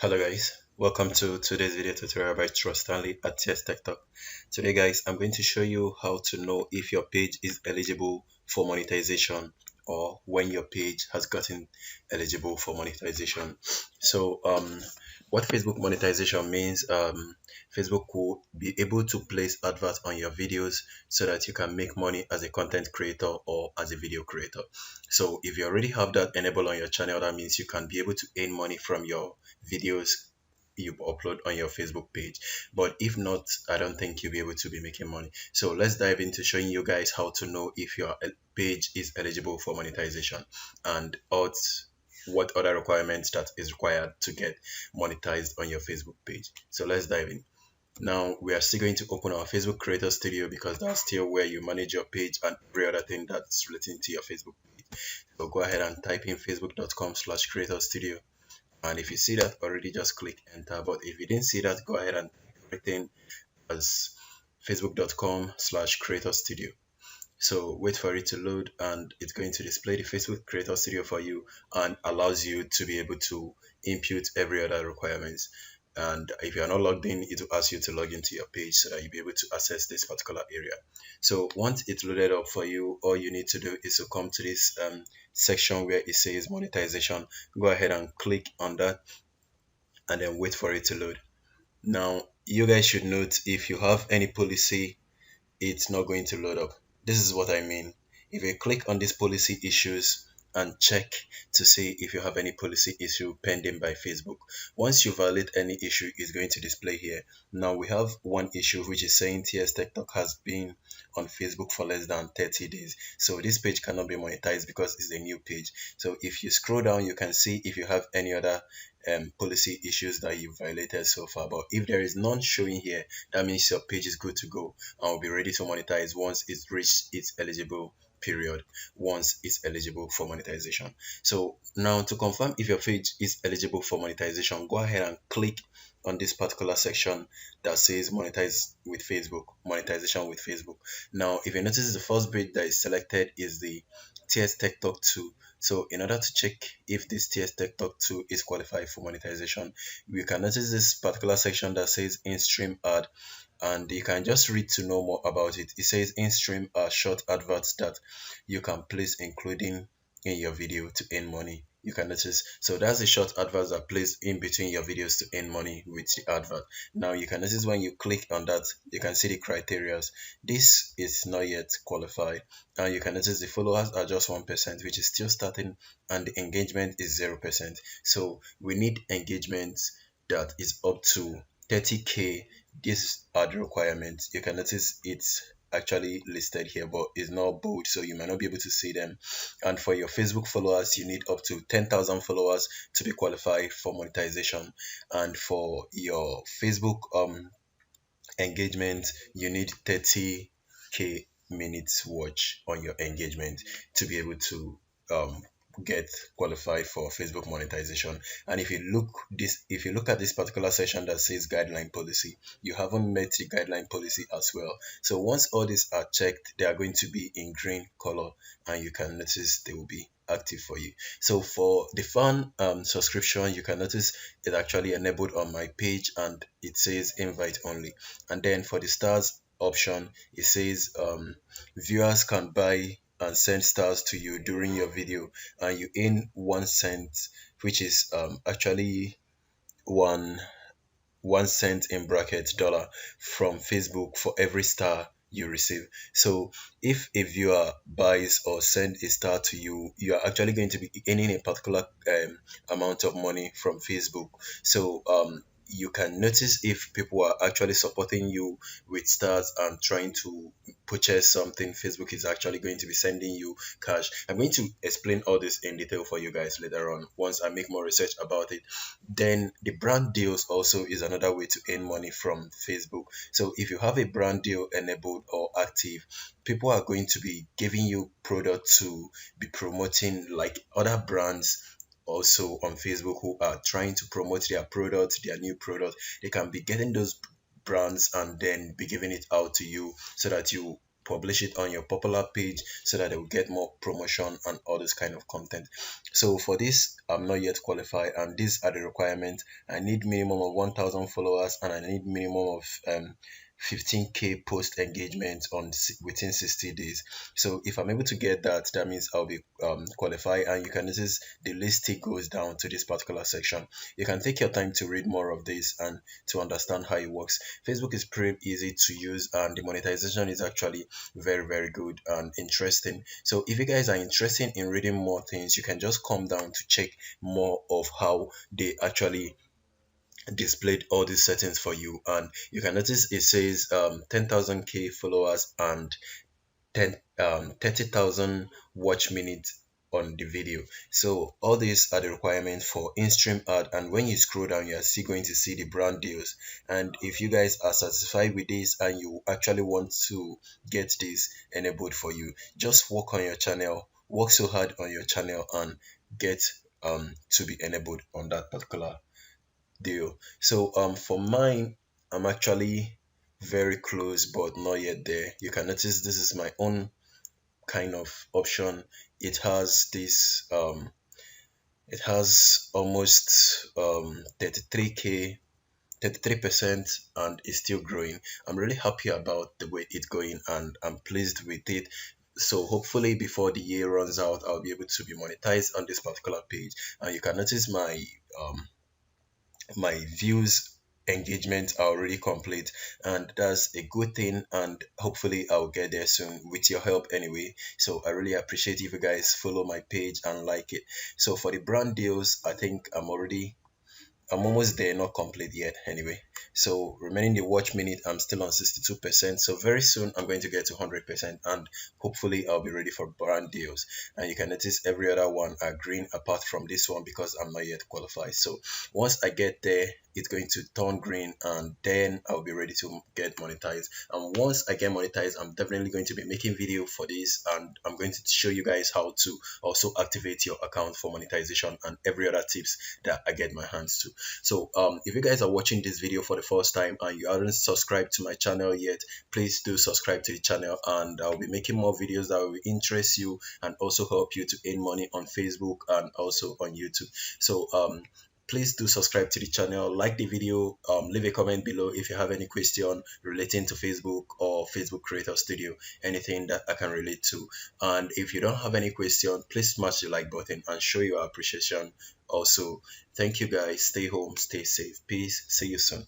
Hello guys, welcome to today's video tutorial by Trust Stanley at TS Tech Talk. Today guys, I'm going to show you how to know if your page is eligible for monetization or when your page has gotten eligible for monetization. So what Facebook monetization means, Facebook will be able to place adverts on your videos so that you can make money as a content creator or as a video creator. So if you already have that enabled on your channel, that means you can be able to earn money from your videos you upload on your Facebook page. But if not, I don't think you'll be able to be making money. So let's dive into showing you guys how to know if your page is eligible for monetization and what other requirements that is required to get monetized on your Facebook page. So let's dive in. Now we are still going to open our Facebook Creator Studio because that's still where you manage your page and every other thing that's relating to your Facebook page. So go ahead and type in facebook.com/creator studio. And if you see that already, just click enter. But if you didn't see that, go ahead and type everything as facebook.com/creator studio. So wait for it to load and it's going to display the Facebook Creator Studio for you and allows you to be able to input every other requirements. And if you are not logged in, it will ask you to log into your page so that you'll be able to access this particular area. So once it's loaded up for you, all you need to do is to come to this section where it says monetization. Go ahead and click on that and then wait for it to load. Now you guys should note if you have any policy, it's not going to load up. This is what I mean. If you click on these policy issues and check to see if you have any policy issue pending by Facebook. Once you violate any issue, it's going to display here. Now we have one issue which is saying TS Tech Talk has been on Facebook for less than 30 days. So this page cannot be monetized because it's a new page. So if you scroll down, you can see if you have any other policy issues that you violated so far. But if there is none showing here, that means your page is good to go and will be ready to monetize once it's reached its eligible period, once it's eligible for monetization. So now to confirm if your page is eligible for monetization, go ahead and click on this particular section that says monetize with Facebook, monetization with Facebook. Now if you notice, the first page that is selected is the TS Tech Talk 2. So in order to check if this TS Tech Talk 2 is qualified for monetization, we can notice this particular section that says in-stream ad, and you can just read to know more about it. It says in-stream are short adverts that you can place including in your video to earn money. You can notice, so that's the short adverts that placed in between your videos to earn money with the advert. Now you can notice when you click on that, you can see the criteria. This is not yet qualified, and you can notice the followers are just 1%, which is still starting, and the engagement is 0%. So we need engagement that is up to 30k. These are the requirements. You can notice it's actually listed here, but it's not bold, so you might not be able to see them. And for your Facebook followers, you need up to 10,000 followers to be qualified for monetization. And for your Facebook engagement, you need 30k minutes watch on your engagement to be able to get qualified for Facebook monetization. And if you look at this particular section that says guideline policy, you haven't met the guideline policy as well. So once all these are checked, they are going to be in green color, and you can notice they will be active for you. So for the fan subscription, you can notice it actually enabled on my page and it says invite only. And then for the stars option, it says viewers can buy and send stars to you during your video, and you earn 1 cent, which is actually one cent in bracket dollar from Facebook for every star you receive. So if a viewer buys or send a star to you, you are actually going to be earning a particular amount of money from Facebook. So you can notice if people are actually supporting you with stars and trying to purchase something. Facebook is actually going to be sending you cash. I'm going to explain all this in detail for you guys later on once I make more research about it. Then the brand deals also is another way to earn money from Facebook. So if you have a brand deal enabled or active, people are going to be giving you product to be promoting, like other brands also on Facebook who are trying to promote their product, their new product. They can be getting those brands and then be giving it out to you so that you publish it on your popular page so that they will get more promotion and all this kind of content. So for this, I'm not yet qualified, and these are the requirements. I need minimum of 1,000 followers, and I need minimum of 15k post engagement within 60 days. So if I'm able to get that, that means I'll be qualified. And you can notice the list still goes down to this particular section. You can take your time to read more of this and to understand how it works. Facebook is pretty easy to use, and the monetization is actually very, very good and interesting. So if you guys are interested in reading more things, you can just come down to check more of how they actually displayed all these settings for you. And you can notice it says 10,000k followers and 30,000 watch minutes on the video. So all these are the requirements for in-stream ad, and when you scroll down, you are still going to see the brand deals. And if you guys are satisfied with this and you actually want to get this enabled for you, just work on your channel, work so hard on your channel, and get to be enabled on that particular deal. So for mine, I'm actually very close but not yet there. You can notice this is my own kind of option. It has this it has almost 33k, 33%, and it's still growing. I'm really happy about the way it's going, and I'm pleased with it. So hopefully before the year runs out, I'll be able to be monetized on this particular page. And you can notice my views engagement are already complete, and that's a good thing, and hopefully I'll get there soon with your help anyway. So I really appreciate if you guys follow my page and like it. So for the brand deals, I think I'm almost there, not complete yet anyway. So remaining the watch minute, I'm still on 62%. So very soon I'm going to get to 100%, and hopefully I'll be ready for brand deals. And you can notice every other one are green apart from this one because I'm not yet qualified. So once I get there, it's going to turn green, and then I'll be ready to get monetized. And once I get monetized, I'm definitely going to be making video for this, and I'm going to show you guys how to also activate your account for monetization and every other tips that I get my hands to. So if you guys are watching this video for the first time and you haven't subscribed to my channel yet, please do subscribe to the channel, and I'll be making more videos that will interest you and also help you to earn money on Facebook and also on YouTube. So please do subscribe to the channel, like the video, leave a comment below if you have any question relating to Facebook or Facebook Creator Studio, anything that I can relate to. And if you don't have any question, please smash the like button and show your appreciation also. Thank you guys. Stay home, stay safe. Peace. See you soon.